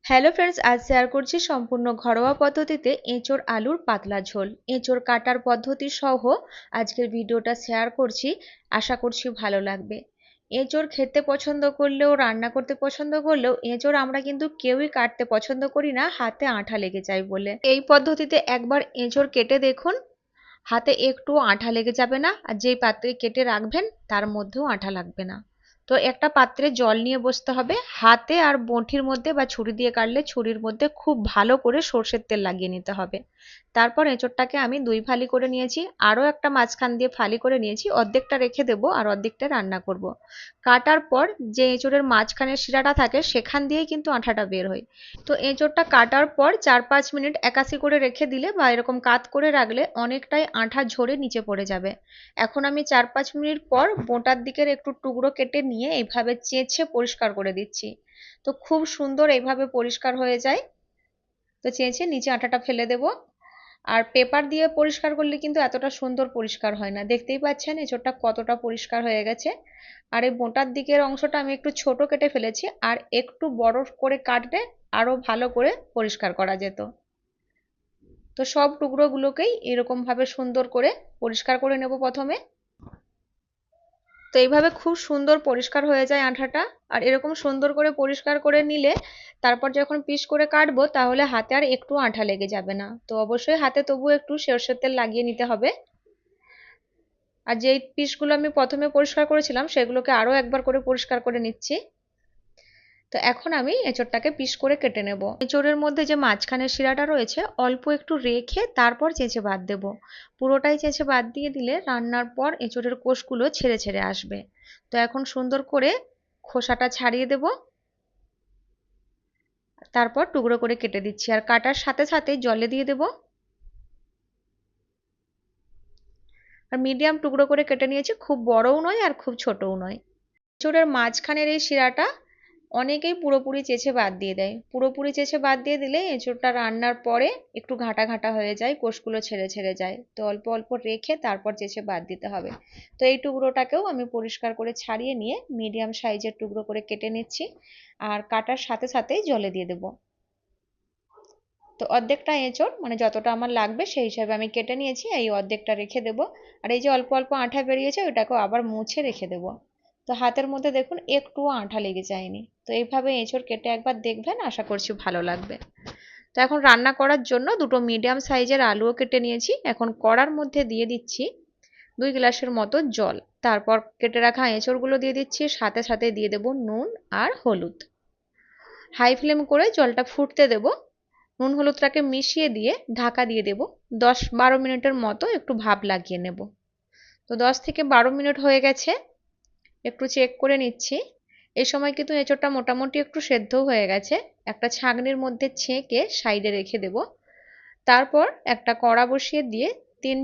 Hello friends, আজ share করছি সম্পূর্ণ ঘরোয়া পদ্ধতিতে এঁচোড় আলুর পাতলা ঝোল। এঁচোড় কাটার পদ্ধতি সহ আজকের ভিডিওটা শেয়ার করছি। আশা করছি ভালো লাগবে। এঁচোড় খেতে পছন্দ করলেও রান্না করতে পছন্দ করলেও এঁচোড় আমরা কিন্তু কেউই কাটতে পছন্দ করি না, হাতে আঠা লেগে যায় বলে। এই পদ্ধতিতে একবার এঁচোড় কেটে দেখুন, হাতে একটুও আঠা লেগে যাবে না, আর যেই পাত্রে কেটে রাখবেন তার মধ্যেও আঠা লাগবে না। তো একটা পাত্রে জল নিয়ে বসতে হবে, হাতে আর বঁটির মধ্যে বা ছুরি দিয়ে কাটলে ছুরির মধ্যে খুব ভালো করে সর্ষের তেল লাগিয়ে নিতে হবে। তারপর এঁচোড়টাকে আমি দুই ফালি করে নিয়েছি, আরও একটা মাঝখান দিয়ে ফালি করে নিয়েছি, অর্ধেকটা রেখে দেবো আর অর্ধেকটা রান্না করব। কাটার পর যে এঁচোড়ের মাঝখানের শিরাটা থাকে সেখান দিয়েই কিন্তু আঠাটা বের হয়। তো এঁচোড়টা কাটার পর 4-5 মিনিট একাশি করে রেখে দিলে বা এরকম কাত করে রাখলে অনেকটাই আঠা ঝরে নিচে পড়ে যাবে। এখন আমি 4-5 মিনিট পর বোঁটার দিকের একটু টুকরো কেটে নিয়ে এইভাবে চেঁচে পরিষ্কার করে দিচ্ছি। তো খুব সুন্দর এইভাবে পরিষ্কার হয়ে যায়। তো চেঁচে নিচে আঠাটা ফেলে দেব। আর পেপার দিয়ে পরিষ্কার করলে কিন্তু এতটা সুন্দর পরিষ্কার হয় না। দেখতেই পাচ্ছেন এঁচোড়টা কতটা পরিষ্কার হয়ে গেছে। আর এই বোঁটার দিকের অংশটা আমি একটু ছোট কেটে ফেলেছি, আর একটু বড় করে কাটলে আরো ভালো করে পরিষ্কার করা যেত। তো সব টুকরোগুলোকেই এরকম ভাবে সুন্দর করে পরিষ্কার করে নেব প্রথমে। তো এইভাবে খুব সুন্দর পরিষ্কার হয়ে যায় আঠাটা। আর এরকম সুন্দর করে পরিষ্কার করে নিলে তারপর যখন পিস করে কাটবো তাহলে হাতে আর একটু আঠা লেগে যাবে না। তো অবশ্যই হাতে তবু একটু সরষের তেল লাগিয়ে নিতে হবে। আর যেই পিসগুলো আমি প্রথমে পরিষ্কার করেছিলাম সেগুলোকে আরো একবার করে পরিষ্কার করে নিচ্ছি। তো এখন আমি এঁচোড়টাকে পিস করে কেটে নেব। এঁচোড়ের মধ্যে যে মাঝখানের শিরাটা রয়েছে অল্প একটু রেখে তারপর চেঁচে বাদ দেব। পুরোটাই চেঁচে বাদ দিয়ে দিলে রান্নার পর এঁচোড়ের কোষগুলো ছেড়ে ছেড়ে আসবে। তো এখন সুন্দর করে খোসাটা ছাড়িয়ে দেব, তারপর টুকরো করে কেটে দিচ্ছি আর কাটার সাথে সাথে জলে দিয়ে দেব। আর মিডিয়াম টুকরো করে কেটে নিয়েছি, খুব বড়ও নয় আর খুব ছোটও নয়। এঁচোড়ের মাঝখানের এই শিরাটা অনেকেই পুরোপুরি চেঁচে বাদ দিয়ে দেয়। পুরোপুরি চেঁচে বাদ দিয়ে দিলে এঁচোড়টা রান্নার পরে একটু ঘাটা ঘাটা হয়ে যায়, কোষগুলো ছেড়ে ছেড়ে যায়। তো অল্প অল্প রেখে তারপর চেঁচে বাদ দিতে হবে। তো এই টুকরোটাকেও আমি পরিষ্কার করে ছাড়িয়ে নিয়ে মিডিয়াম সাইজের টুকরো করে কেটে নিচ্ছি আর কাটার সাথে সাথেই জলে দিয়ে দেবো। তো অর্ধেকটা এঁচোড় মানে যতটা আমার লাগবে সেই হিসাবে আমি কেটে নিয়েছি, এই অর্ধেকটা রেখে দেবো। আর এই যে অল্প অল্প আঠা বেরিয়েছে ওটাকেও আবার মুছে রেখে দেবো। তো হাতের মধ্যে দেখুন একটুও আঠা লেগে যায়নি। তো এইভাবে এঁচোড় কেটে একবার দেখবেন, আশা করছি ভালো লাগবে। তো এখন রান্না করার জন্য দুটো মিডিয়াম সাইজের আলুও কেটে নিয়েছি। এখন কড়ার মধ্যে দিয়ে দিচ্ছি 2 গ্লাসের মতো জল। তারপর কেটে রাখা এঁচোড়গুলো দিয়ে দিচ্ছি, সাথে সাথে দিয়ে দেবো নুন আর হলুদ। হাই ফ্লেম করে জলটা ফুটতে দেবো। নুন হলুদটাকে মিশিয়ে দিয়ে ঢাকা দিয়ে দেব। 10-12 মিনিটের মতো একটু ভাপ লাগিয়ে নেব। তো 10 থেকে 12 মিনিট হয়ে গেছে, একটু চেক করে নিচ্ছি। এই সময় কিন্তু এঁচোড়টা মোটামুটি একটু সেদ্ধও হয়ে গেছে। একটা ছাঁকনির মধ্যে ছেঁকে সাইডে রেখে দেব। তারপর একটা কড়া বসিয়ে দিয়ে 3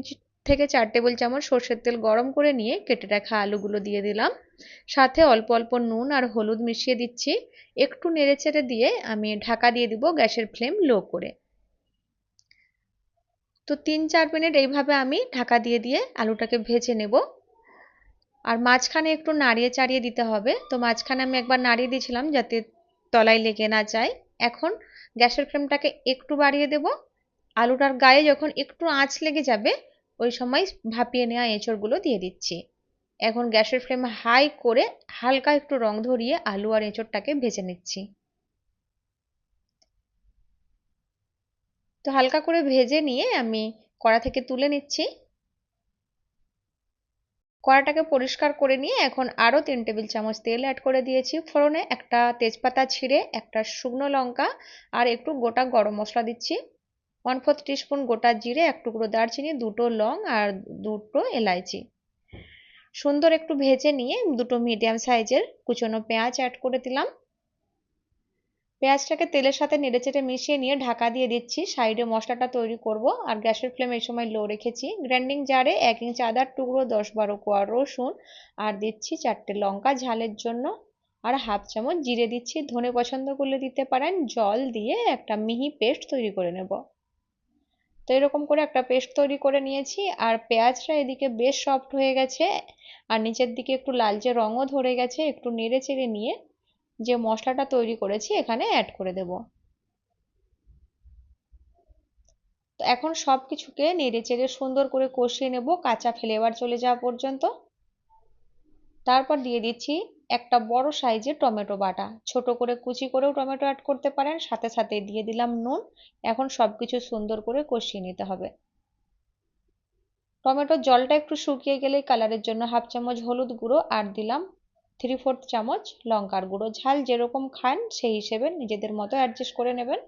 থেকে 4 টেবিল চামচ সর্ষের তেল গরম করে নিয়ে কেটে রাখা আলুগুলো দিয়ে দিলাম। সাথে অল্প অল্প নুন আর হলুদ মিশিয়ে দিচ্ছি। একটু নেড়েচেড়ে দিয়ে আমি ঢাকা দিয়ে দিব গ্যাসের ফ্লেম লো করে। তো 3-4 মিনিট এইভাবে আমি ঢাকা দিয়ে দিয়ে আলুটাকে ভেজে নেব। আর মাঝখানে একটু নাড়িয়ে চাড়িয়ে দিতে হবে। তো মাঝখানে আমি একবার নাড়িয়ে দিয়েছিলাম যাতে তলায় লেগে না যায়। এখন গ্যাসের ফ্লেমটাকে একটু বাড়িয়ে দেব। আলুটার গায়ে যখন একটু আঁচ লেগে যাবে ওই সময় ভাপিয়ে নেওয়া এঁচড়গুলো দিয়ে দিচ্ছি। এখন গ্যাসের ফ্লেম হাই করে হালকা একটু রং ধরিয়ে আলু আর এঁচড়টাকে ভেজে নিচ্ছি। তো হালকা করে ভেজে নিয়ে আমি কড়া থেকে তুলে নিচ্ছি। কড়াটাকে পরিষ্কার করে নিয়ে এখন আরও 3 টেবিল চামচ তেল অ্যাড করে দিয়েছি। ফোড়নে একটা তেজপাতা ছিঁড়ে, একটা শুকনো লঙ্কা আর একটু গোটা গরম মশলা দিচ্ছি। 1/4 টিস্পুন গোটা জিরে, এক টুকরো দারচিনি, দুটো লং আর দুটো এলাইচি। সুন্দর একটু ভেজে নিয়ে দুটো মিডিয়াম সাইজের কুচনো পেঁয়াজ অ্যাড করে দিলাম। পেঁয়াজটাকে তেলের সাথে নেড়েচেড়ে মিশিয়ে নিয়ে ঢাকা দিয়ে দিচ্ছি। সাইডে মশলাটা তৈরি করব আর গ্যাসের ফ্লেম এই সময় লো রেখেছি। গ্রাইন্ডিং জারে 1 ইঞ্চ আদার টুকরো, 10-12 কোয়া রসুন আর দিচ্ছি 4টে লঙ্কা ঝালের জন্য, আর হাফ চামচ জিরে দিচ্ছি। ধনে পছন্দ করলে দিতে পারেন। জল দিয়ে একটা মিহি পেস্ট তৈরি করে নেব। তো এরকম করে একটা পেস্ট তৈরি করে নিয়েছি আর পেঁয়াজটা এদিকে বেশ সফট হয়ে গেছে আর নিচের দিকে একটু লালচে রঙও ধরে গেছে। একটু নেড়ে চেড়ে নিয়ে যে মশলাটা তৈরি করেছি এখানে অ্যাড করে দেব। এখন সব কিছুকে নেড়ে চেড়ে সুন্দর করে কষিয়ে নেব কাঁচা ফ্লেভার চলে যাওয়া পর্যন্ত। তারপর দিয়ে দিচ্ছি একটা বড় সাইজের টমেটো বাটা, ছোট করে কুচি করেও টমেটো অ্যাড করতে পারেন। সাথে সাথে দিয়ে দিলাম নুন। এখন সবকিছু সুন্দর করে কষিয়ে নিতে হবে। টমেটোর জলটা একটু শুকিয়ে গেলেই কালারের জন্য হাফ চামচ হলুদ গুঁড়ো আর দিলাম 3/4 চামচ লঙ্কার গুঁড়ো। ঝাল যেরকম খান সেই হিসেবে নিজেদের মতো অ্যাডজাস্ট করে নেবেন।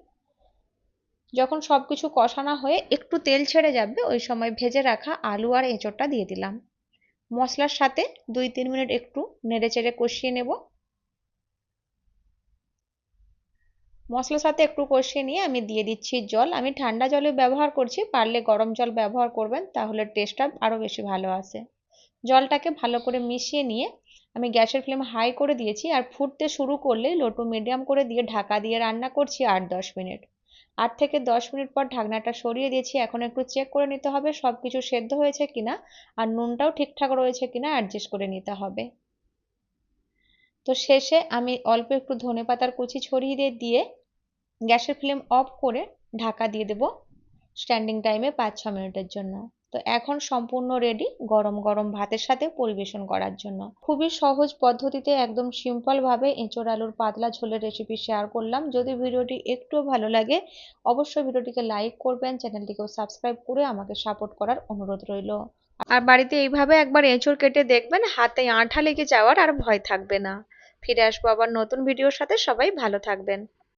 যখন সবকিছু কষানো হয়ে একটু তেল ছেড়ে যাবে ওই সময় ভেজে রাখা আলু আর এঁচোড়টা দিয়ে দিলাম। মশলার সাথে 2-3 মিনিট একটু নেড়েচেড়ে কষিয়ে নেব। মশলার সাথে একটু কষিয়ে নিয়ে আমি দিয়ে দিচ্ছি জল। আমি ঠান্ডা জলে ব্যবহার করছি, পারলে গরম জল ব্যবহার করবেন, তাহলে টেস্টটা আরও বেশি ভালো আসে। জলটাকে ভালো করে মিশিয়ে নিয়ে আমি গ্যাসের ফ্লেম হাই করে দিয়েছি, আর ফুটতে শুরু করলেই লো টু মিডিয়াম করে দিয়ে ঢাকা দিয়ে রান্না করছি 8-10 মিনিট। 8 থেকে 10 মিনিট পর ঢাকনাটা সরিয়ে দিয়েছি। এখন একটু চেক করে নিতে হবে সব কিছু সেদ্ধ হয়েছে কিনা, আর নুনটাও ঠিকঠাক রয়েছে কিনা অ্যাডজাস্ট করে নিতে হবে। তো শেষে আমি অল্প একটু ধনেপাতার কুচি ছড়িয়ে দিয়ে গ্যাসের ফ্লেম অফ করে ঢাকা দিয়ে দেব স্ট্যান্ডিং টাইমে 5-6 মিনিটের জন্য। তো এখন সম্পূর্ণ রেডি গরম গরম ভাতের সাথে পরিবেশন করার জন্য। খুবই সহজ পদ্ধতিতে একদম সিম্পল ভাবে এঁচোড় আলুর পাতলা ঝোলের রেসিপি শেয়ার করলাম। যদি ভিডিওটি একটু ভালো লাগে অবশ্যই ভিডিওটিকে লাইক করবেন, চ্যানেলটিকেও সাবস্ক্রাইব করে আমাকে সাপোর্ট করার অনুরোধ রইল। আর বাড়িতে এইভাবে একবার এঁচোড় কেটে দেখবেন, হাতে আঠা লেগে যাওয়ার আর ভয় থাকবে না। ফিরে আসবো আবার নতুন ভিডিওর সাথে। সবাই ভালো থাকবেন।